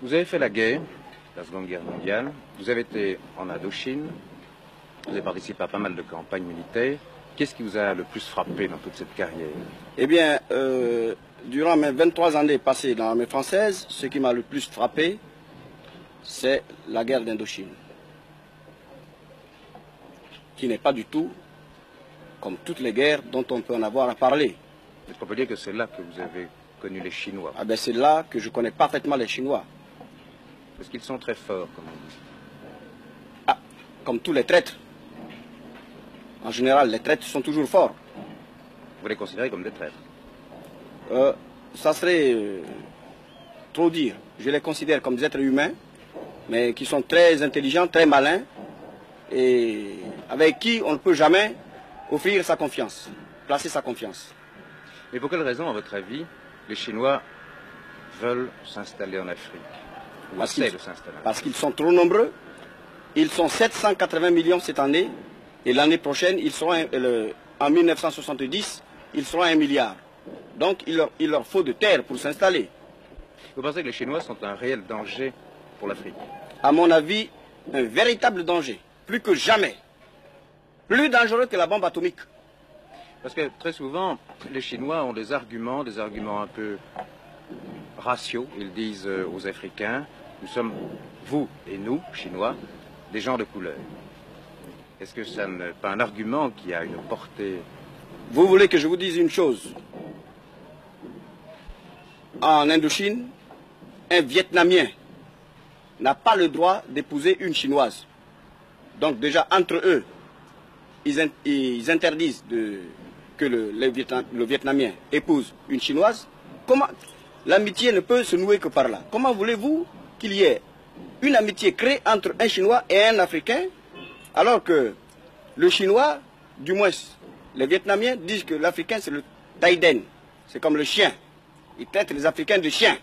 Vous avez fait la guerre, la Seconde Guerre mondiale, vous avez été en Indochine, vous avez participé à pas mal de campagnes militaires. Qu'est-ce qui vous a le plus frappé dans toute cette carrière? Eh bien, durant mes 23 années passées dans l'armée française, ce qui m'a le plus frappé, c'est la guerre d'Indochine, qui n'est pas du tout comme toutes les guerres dont on peut en avoir à parler. Est-ce qu'on peut dire que c'est là que vous avez connu les Chinois? Ah ben c'est là que je connais parfaitement les Chinois. Parce qu'ils sont très forts, comme on dit. Ah, comme tous les traîtres. En général, les traîtres sont toujours forts. Vous les considérez comme des traîtres? Ça serait trop dire. Je les considère comme des êtres humains, mais qui sont très intelligents, très malins, et avec qui on ne peut jamais offrir sa confiance, placer sa confiance. Mais pour quelle raison, à votre avis, les Chinois veulent s'installer en Afrique? Ou essaient de s'installer? Parce qu'ils sont trop nombreux. Ils sont 780 millions cette année, et l'année prochaine, ils seront, en 1970, ils seront 1 milliard. Donc il leur faut de terre pour s'installer. Vous pensez que les Chinois sont un réel danger pour l'Afrique? À mon avis, un véritable danger, plus que jamais. Plus dangereux que la bombe atomique. Parce que très souvent, les Chinois ont des arguments un peu raciaux. Ils disent aux Africains, nous sommes, vous et nous, Chinois, des gens de couleur. Est-ce que ça n'est pas un argument qui a une portée? Vous voulez que je vous dise une chose? En Indochine, un Vietnamien n'a pas le droit d'épouser une Chinoise. Donc déjà, entre eux, ils interdisent que le Vietnamien épouse une Chinoise. Comment l'amitié ne peut se nouer que par là? Comment voulez-vous qu'il y ait une amitié créée entre un Chinois et un Africain, alors que le Chinois, du moins les Vietnamiens, disent que l'Africain c'est le Taïden, c'est comme le chien. Ils traitent les Africains de chiens.